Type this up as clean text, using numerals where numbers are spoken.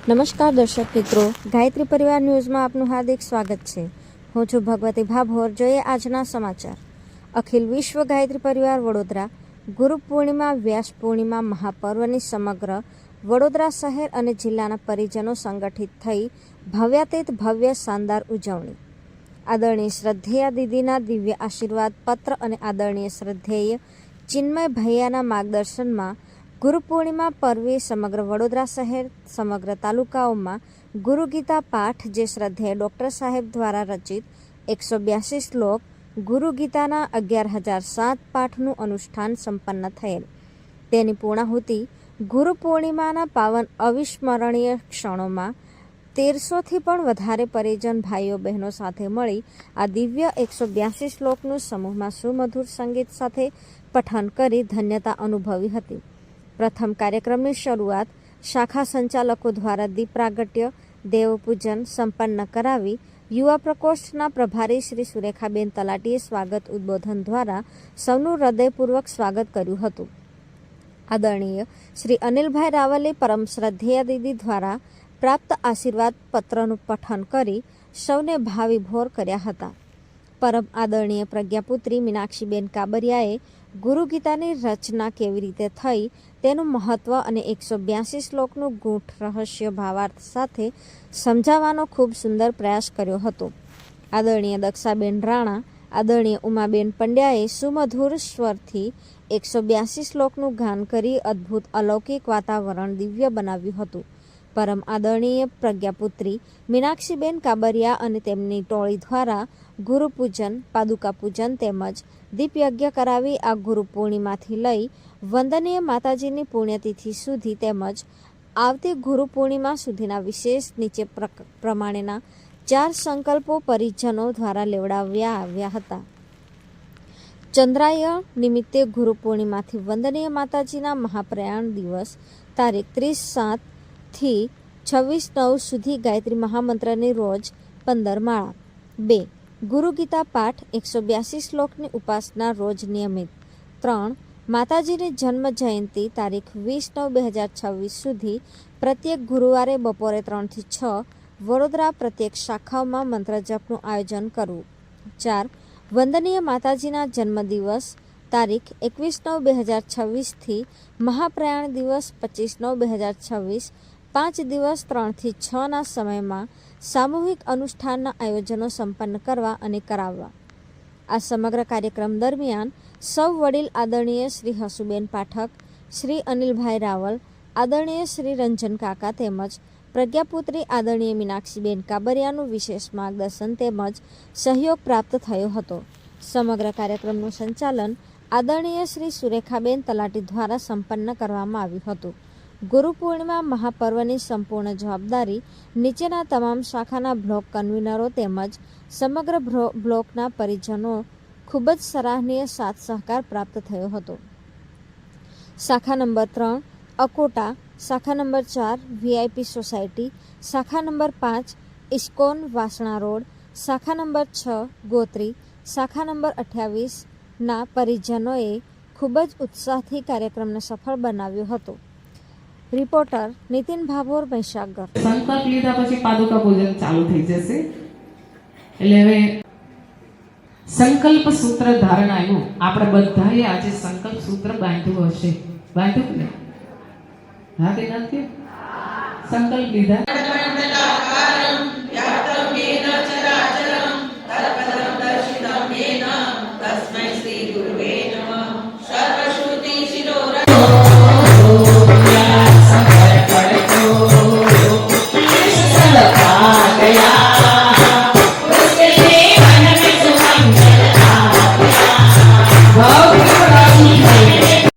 નમસ્કાર દર્શક મિત્રો, ગાયત્રી પરિવાર ન્યૂઝમાં આપનું હાર્દિક સ્વાગત છે. હું છું ભગવતી ભાભોર. જોઈએ આજના સમાચાર. અખિલ વિશ્વ ગાયત્રી પરિવાર વડોદરા ગુરુ પૂર્ણિમા વ્યાસ પૂર્ણિમા મહાપર્વની સમગ્ર વડોદરા શહેર અને જિલ્લાના પરિજનો સંગઠિત થઈ ભવ્યાતીત ભવ્ય શાનદાર ઉજવણી. આદરણીય શ્રદ્ધેય દીદીના દિવ્ય આશીર્વાદ પત્ર અને આદરણીય શ્રદ્ધેય ચિન્મય ભૈયાના માર્ગદર્શનમાં ગુરુ પૂર્ણિમા પર્વે સમગ્ર વડોદરા શહેર સમગ્ર તાલુકાઓમાં ગુરુ ગીતા પાઠ જે શ્રદ્ધેય ડૉક્ટર સાહેબ દ્વારા રચિત 182 શ્લોક ગુરુ ગીતાના 11,007 પાઠનું અનુષ્ઠાન સંપન્ન થયેલ. તેની પૂર્ણાહુતિ ગુરુ પૂર્ણિમાના પાવન અવિસ્મરણીય ક્ષણોમાં 1300થી પણ વધારે પરિજન ભાઈઓ બહેનો સાથે મળી આ દિવ્ય 182 શ્લોકનું સમૂહમાં સુમધુર સંગીત સાથે પઠન કરી ધન્યતા અનુભવી હતી. પ્રથમ કાર્યક્રમની શરૂઆત શાખા સંચાલકો દ્વારા દીપ પ્રાગટ્ય દેવપૂજન સંપન્ન કરાવી યુવા પ્રકોષ્ઠના પ્રભારી શ્રી સુરેખાબેન તલાટીએ સ્વાગત ઉદ્બોધન દ્વારા સૌનું હૃદયપૂર્વક સ્વાગત કર્યું હતું. આદરણીય શ્રી અનિલભાઈ રાવલે પરમ શ્રદ્ધેય દીદી દ્વારા પ્રાપ્ત આશીર્વાદ પત્રનું પઠન કરી સૌને ભાવવિભોર કર્યા હતા. પરમ આદરણીય પ્રજ્ઞાપુત્રી મીનાક્ષીબેન કાબરિયાએ ગુરુ ગીતાની રચના કેવી રીતે થઈ તેનું મહત્વ અને 182 શ્લોકનું ગૂઢ રહસ્ય ભાવાર્થ સાથે સમજાવવાનો ખૂબ સુંદર પ્રયાસ કર્યો હતો. આદરણીય દક્ષાબેન રાણા આદરણીય ઉમાબેન પંડ્યાએ સુમધુર સ્વરથી 182 શ્લોકનું ગાન કરી અદ્ભુત અલૌકિક વાતાવરણ દિવ્ય બનાવ્યું હતું. પરમ આદરણીય પ્રજ્ઞાપુત્રી મીનાક્ષીબેન કાબરિયા અને તેમની ટોળી દ્વારા ગુરુ પૂજન પાદુકા પૂજન તેમજ દીપયજ્ઞ કરાવી આ ગુરુ પૂર્ણિમાથી લઈ વંદનીય માતાજીની પુણ્યતિથિ સુધી તેમજ આવતી ગુરુ પૂર્ણિમા સુધીના વિશેષ નીચે પ્રમાણેના 4 સંકલ્પો પરિજનો દ્વારા લેવડાવ્યા આવ્યા હતા. ચંદ્રાયણ નિમિત્તે ગુરુ પૂર્ણિમાથી વંદનીય માતાજીના મહાપ્રયાણ દિવસ તારીખ 30/7થી 26/9 સુધી ગાયત્રી મહામંત્રની રોજ 15 માળા. 2. ગુરુ ગીતા પાઠ 182 શ્લોકની ઉપાસના રોજ નિયમિત. 3. માતાજીની જન્મ જયંતિ તારીખ 20/9/2026 સુધી પ્રત્યેક ગુરુવારે બપોરે 3થી 6 વડોદરા પ્રત્યેક શાખાઓમાં મંત્રજપનું આયોજન કરવું. 4. વંદનીય માતાજીના જન્મદિવસ તારીખ 21/9/2026થી મહાપ્રયાણ દિવસ 25/9/2026 5 દિવસ 3થી 6ના સમયમાં સામૂહિક અનુષ્ઠાનના આયોજનો સંપન્ન કરવા અને કરાવવા. આ સમગ્ર કાર્યક્રમ દરમિયાન સૌ વડીલ આદરણીય શ્રી હસુબેન પાઠક, શ્રી અનિલભાઈ રાવલ, આદરણીય શ્રી રંજન કાકા તેમજ પ્રજ્ઞાપુત્રી આદરણીય મીનાક્ષીબેન કાબરિયાનું વિશેષ માર્ગદર્શન તેમજ સહયોગ પ્રાપ્ત થયો હતો. સમગ્ર કાર્યક્રમનું સંચાલન આદરણીય શ્રી સુરેખાબેન તલાટી દ્વારા સંપન્ન કરવામાં આવ્યું હતું. ગુરુ પૂર્ણિમા મહાપર્વની સંપૂર્ણ જવાબદારી નીચેના તમામ શાખાના બ્લોક કન્વીનરો તેમજ સમગ્ર બ્લોકના પરિજનો ખૂબ જ સરાહનીય સાથ સહકાર પ્રાપ્ત થયો હતો. શાખા નંબર 3 અકોટા, શાખા નંબર 4 VIP સોસાયટી, શાખા નંબર 5 ઇસ્કોન વાસણા રોડ, શાખા નંબર 6 ગોત્રી, શાખા નંબર 28ના પરિજનોએ ખૂબ જ ઉત્સાહથી કાર્યક્રમને સફળ બનાવ્યો હતો. રિપોર્ટર નીતિન ભાભોર, મહીસાગર. સંકલ્પ લીધા પછી પાદુકા પૂજન ચાલુ થઈ જશે. એટલે હવે સંકલ્પ સૂત્ર ધારણ આવ્યું. આપણે બધાએ આજે સંકલ્પ સૂત્ર બાંધ્યું હશે. બાંધ્યું ને? હા કે નથી? સંકલ્પ લીધા